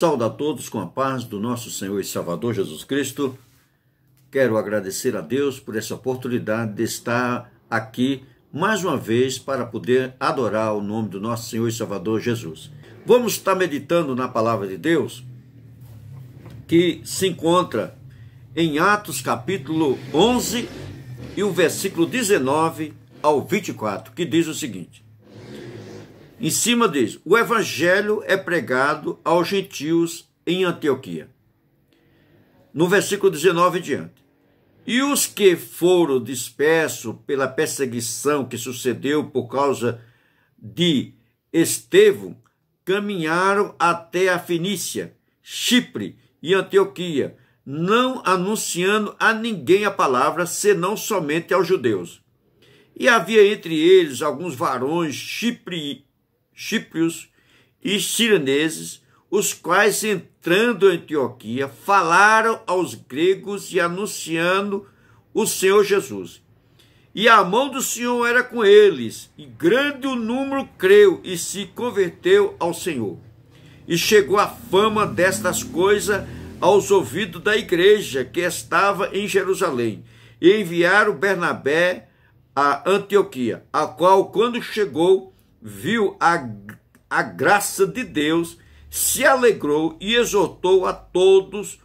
Saúdo a todos com a paz do nosso Senhor e Salvador Jesus Cristo. Quero agradecer a Deus por essa oportunidade de estar aqui mais uma vez para poder adorar o nome do nosso Senhor e Salvador Jesus. Vamos estar meditando na palavra de Deus que se encontra em Atos capítulo 11 e o versículo 19 ao 24, que diz o seguinte. Em cima diz, o evangelho é pregado aos gentios em Antioquia. No versículo 19 em diante. E os que foram dispersos pela perseguição que sucedeu por causa de Estevão, caminharam até a Fenícia, Chipre e Antioquia, não anunciando a ninguém a palavra, senão somente aos judeus. E havia entre eles alguns varões chíprios e cireneses, os quais, entrando em Antioquia, falaram aos gregos e anunciando o Senhor Jesus. E a mão do Senhor era com eles, e grande o número creu e se converteu ao Senhor. E chegou a fama destas coisas aos ouvidos da igreja que estava em Jerusalém, e enviaram Bernabé a Antioquia, a qual, quando chegou, viu a graça de Deus, se alegrou e exortou a todos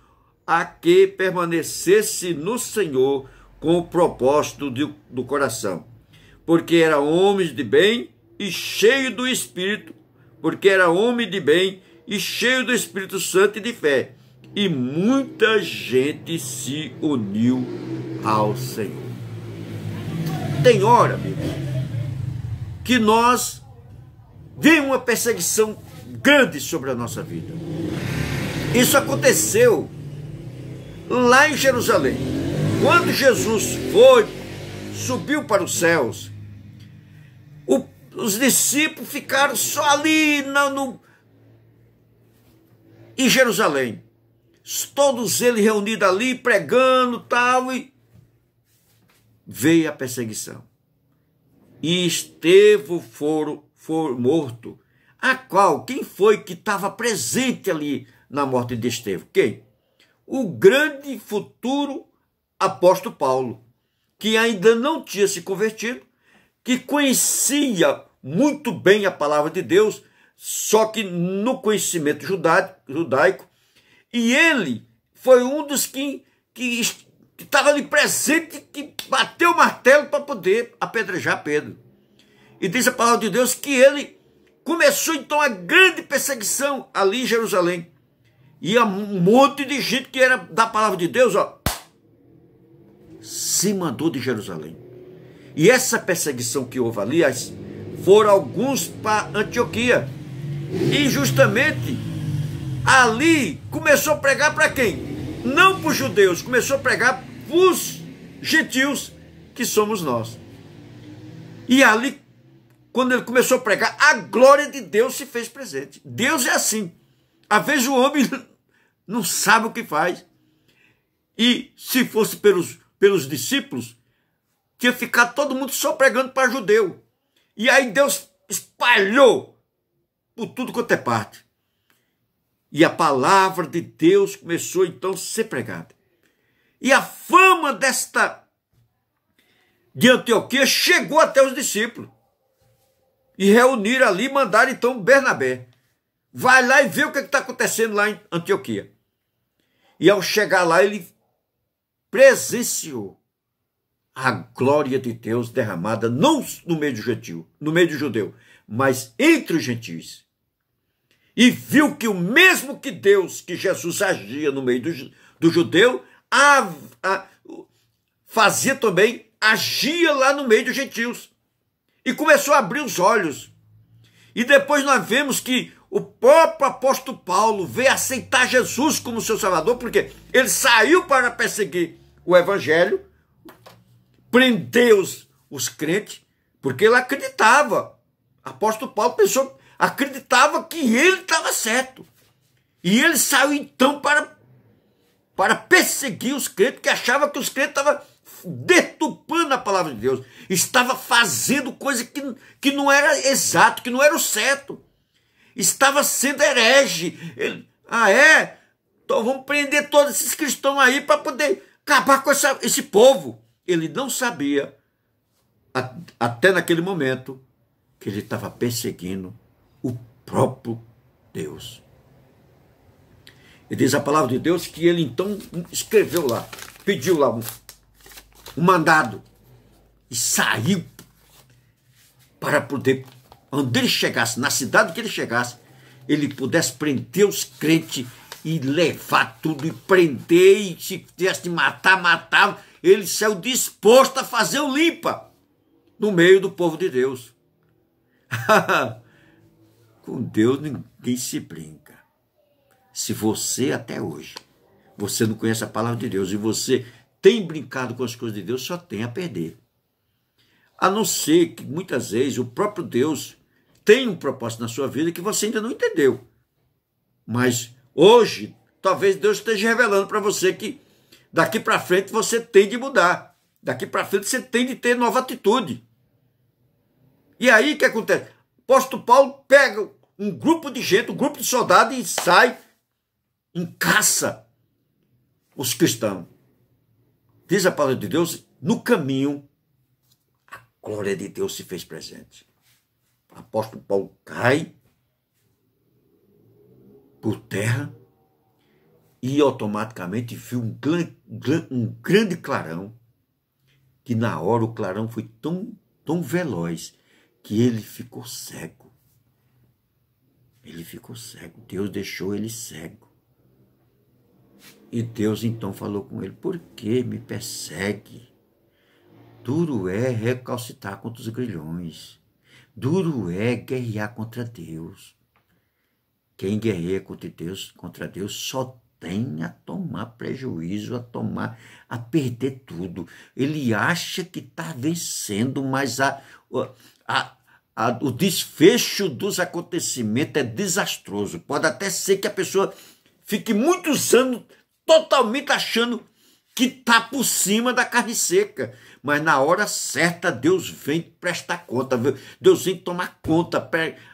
a que permanecesse no Senhor com o propósito do coração, porque era homem de bem e cheio do Espírito, Santo e de fé, e muita gente se uniu ao Senhor. Tem hora, meu irmão, que nós vemos uma perseguição grande sobre a nossa vida. Isso aconteceu lá em Jerusalém. Quando Jesus subiu para os céus, os discípulos ficaram só ali em Jerusalém. Todos eles reunidos ali, pregando tal, e veio a perseguição. E Estevão foi morto. Quem foi que estava presente ali na morte de Estevão? Quem? O grande futuro apóstolo Paulo, que ainda não tinha se convertido, que conhecia muito bem a palavra de Deus, só que no conhecimento judaico, e ele foi um dos que estava ali presente, que bateu o martelo para poder apedrejar Pedro. E diz a palavra de Deus que ele começou então a grande perseguição ali em Jerusalém. E um monte de gente que era da palavra de Deus, se mandou de Jerusalém. E essa perseguição que houve ali, foram alguns para Antioquia. E justamente ali começou a pregar para quem? Não para os judeus, começou a pregar para os gentios, que somos nós. E ali, quando ele começou a pregar, a glória de Deus se fez presente. Deus é assim. Às vezes o homem não sabe o que faz. E se fosse pelos discípulos, tinha ficado todo mundo só pregando para judeu. E aí Deus espalhou por tudo quanto é parte. E a palavra de Deus começou então a ser pregada. E a fama de Antioquia chegou até os discípulos. E reuniram ali, mandaram então Bernabé. Vai lá e vê o que está acontecendo lá em Antioquia. E ao chegar lá, ele presenciou a glória de Deus derramada, não no meio do judeu, mas entre os gentios. E viu que o mesmo que Jesus agia no meio do judeu, fazia também, agia lá no meio dos gentios. E começou a abrir os olhos. E depois nós vemos que o próprio apóstolo Paulo veio aceitar Jesus como seu Salvador, porque ele saiu para perseguir o evangelho, prendeu os crentes, porque ele acreditava. Apóstolo Paulo acreditava que ele estava certo. E ele saiu então para perseguir os crentes, que achava que os crentes estavam deturpando a palavra de Deus, estava fazendo coisa que não era exato, que não era o certo, estava sendo herege, Ah, é? Então vamos prender todos esses cristãos aí para poder acabar com esse povo. Ele não sabia, até naquele momento, que ele estava perseguindo o próprio Deus. E diz a palavra de Deus que ele então escreveu lá, pediu lá um mandado e saiu para poder, onde ele chegasse, na cidade que ele chegasse, ele pudesse prender os crentes e levar tudo, e prender, e se tivesse de matar, matava. Ele saiu disposto a fazer o limpa no meio do povo de Deus. Com Deus ninguém se brinca. Se você até hoje, você não conhece a palavra de Deus e você tem brincado com as coisas de Deus, só tem a perder. A não ser que muitas vezes o próprio Deus tem um propósito na sua vida que você ainda não entendeu. Mas hoje, talvez Deus esteja revelando para você que daqui para frente você tem de mudar. Daqui para frente você tem de ter nova atitude. E aí o que acontece? O apóstolo Paulo pega um grupo de gente, um grupo de soldados e sai em caça os cristãos. Diz a palavra de Deus, no caminho, a glória de Deus se fez presente. O apóstolo Paulo cai por terra e automaticamente viu um grande clarão, que na hora o clarão foi tão veloz que ele ficou cego. Ele ficou cego. Deus deixou ele cego. E Deus então falou com ele: por que me persegue? Duro é recalcitrar contra os grilhões. Duro é guerrear contra Deus. Quem guerreia contra Deus só tem a tomar prejuízo, a perder tudo. Ele acha que está vencendo, mas o desfecho dos acontecimentos é desastroso. Pode até ser que a pessoa fique muitos anos totalmente achando que está por cima da carne seca. Mas na hora certa, Deus vem prestar conta. Deus vem tomar conta.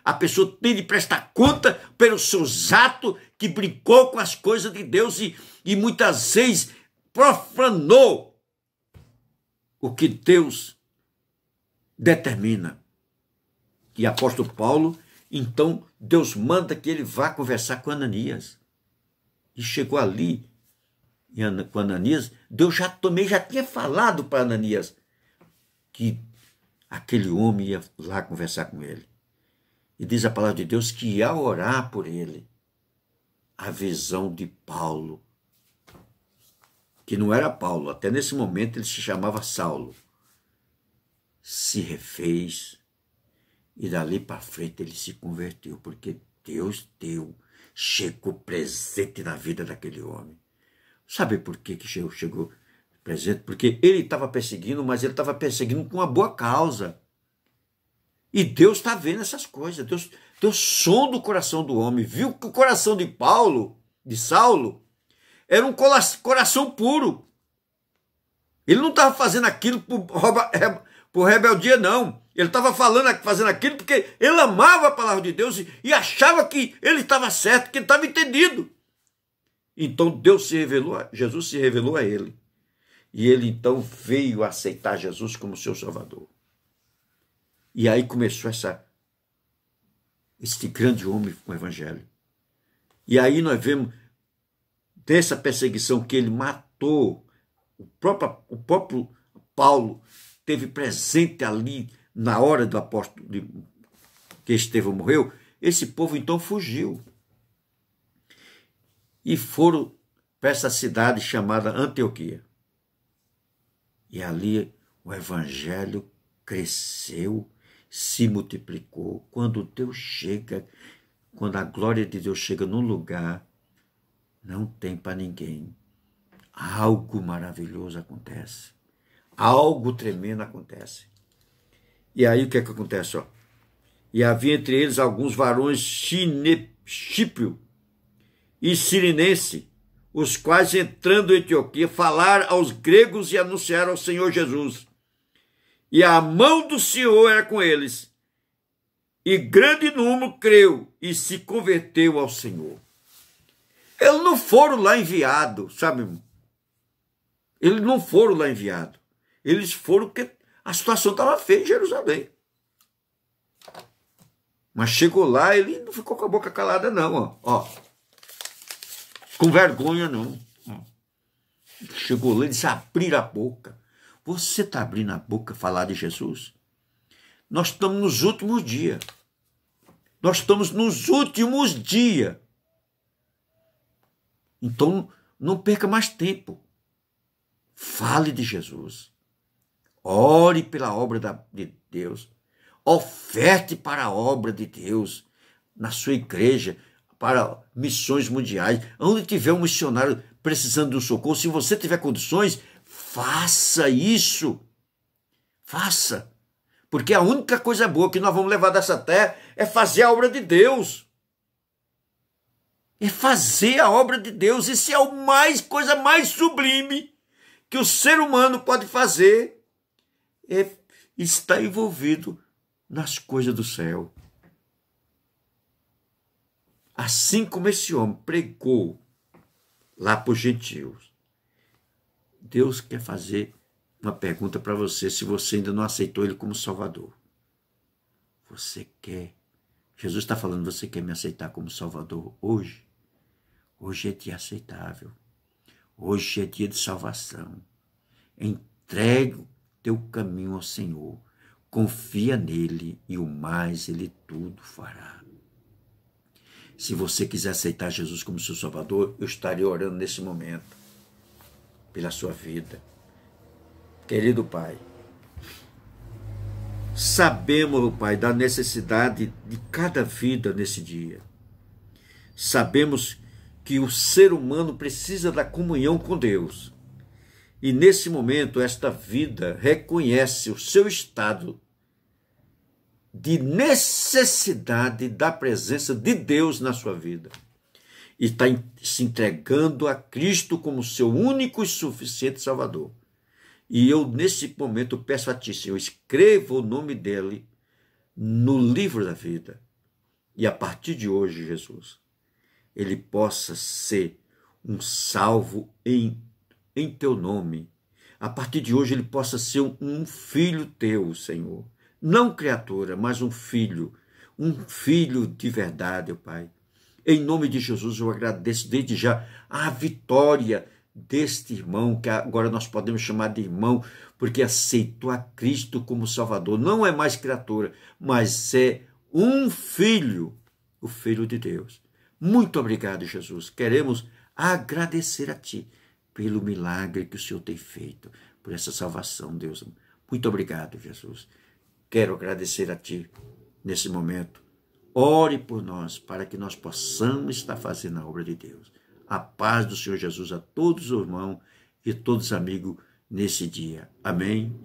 A pessoa tem de prestar conta pelos seus atos, que brincou com as coisas de Deus e muitas vezes profanou o que Deus determina. E apóstolo Paulo, então, Deus manda que ele vá conversar com Ananias. E chegou ali, com Ananias, Deus também já tinha falado para Ananias que aquele homem ia lá conversar com ele. E diz a palavra de Deus que ia orar por ele. A visão de Paulo, que não era Paulo, até nesse momento ele se chamava Saulo, se refez e dali para frente ele se converteu, porque Deus chegou presente na vida daquele homem. Sabe por que chegou presente? Porque ele estava perseguindo, mas ele estava perseguindo com uma boa causa. E Deus está vendo essas coisas. Deus sonda o coração do homem. Viu que o coração de Saulo, era um coração puro. Ele não estava fazendo aquilo por rebeldia, não. Ele estava fazendo aquilo porque ele amava a palavra de Deus e achava que ele estava certo, que ele estava entendido. Então Jesus se revelou a ele. E ele então veio aceitar Jesus como seu Salvador. E aí começou este grande homem com o Evangelho. E aí nós vemos dessa perseguição que ele matou. O próprio Paulo teve presente ali na hora do apóstolo que Estevão morreu. Esse povo então fugiu. E foram para essa cidade chamada Antioquia. E ali o Evangelho cresceu, se multiplicou. Quando a glória de Deus chega num lugar, não tem para ninguém. Algo maravilhoso acontece. Algo tremendo acontece. E aí o que é que acontece? Ó? E havia entre eles alguns varões Chíprio e Cirinense, os quais, entrando em Antioquia, falaram aos gregos e anunciaram ao Senhor Jesus. E a mão do Senhor era com eles. E grande número creu e se converteu ao Senhor. Eles não foram lá enviados, sabe, irmão? Eles não foram lá enviados. Eles foram porque a situação estava feia em Jerusalém. Mas chegou lá, ele não ficou com a boca calada, não. Ó. Com vergonha, não. Chegou lá, eles abriram a boca. Você está abrindo a boca falar de Jesus? Nós estamos nos últimos dias. Nós estamos nos últimos dias. Então, não perca mais tempo. Fale de Jesus. Ore pela obra de Deus. Oferte para a obra de Deus na sua igreja, para missões mundiais. Onde tiver um missionário precisando de um socorro, se você tiver condições, faça isso. Faça. Porque a única coisa boa que nós vamos levar dessa terra é fazer a obra de Deus. É fazer a obra de Deus. Isso é a coisa mais sublime que o ser humano pode fazer. É estar envolvido nas coisas do céu. Assim como esse homem pregou lá para os gentios. Deus quer fazer uma pergunta para você, se você ainda não aceitou ele como Salvador. Você quer? Jesus está falando, você quer me aceitar como Salvador hoje? Hoje é dia aceitável. Hoje é dia de salvação. Entregue o teu caminho ao Senhor. Confia nele e o mais ele tudo fará. Se você quiser aceitar Jesus como seu Salvador, eu estarei orando nesse momento pela sua vida. Querido Pai, sabemos, Pai, da necessidade de cada vida nesse dia. Sabemos que o ser humano precisa da comunhão com Deus. E nesse momento, esta vida reconhece o seu estado de necessidade da presença de Deus na sua vida. E está se entregando a Cristo como seu único e suficiente Salvador. E eu, nesse momento, peço a Ti, Senhor, escreva o nome dele no livro da vida. E a partir de hoje, Jesus, ele possa ser um salvo em Teu nome. A partir de hoje, ele possa ser um filho Teu, Senhor. Não criatura, mas um filho de verdade, Pai. Em nome de Jesus, eu agradeço desde já a vitória deste irmão, que agora nós podemos chamar de irmão, porque aceitou a Cristo como Salvador. Não é mais criatura, mas é um filho, o Filho de Deus. Muito obrigado, Jesus. Queremos agradecer a Ti pelo milagre que o Senhor tem feito, por essa salvação, Deus. Muito obrigado, Jesus. Quero agradecer a Ti nesse momento. Ore por nós, para que nós possamos estar fazendo a obra de Deus. A paz do Senhor Jesus a todos os irmãos e todos os amigos nesse dia. Amém.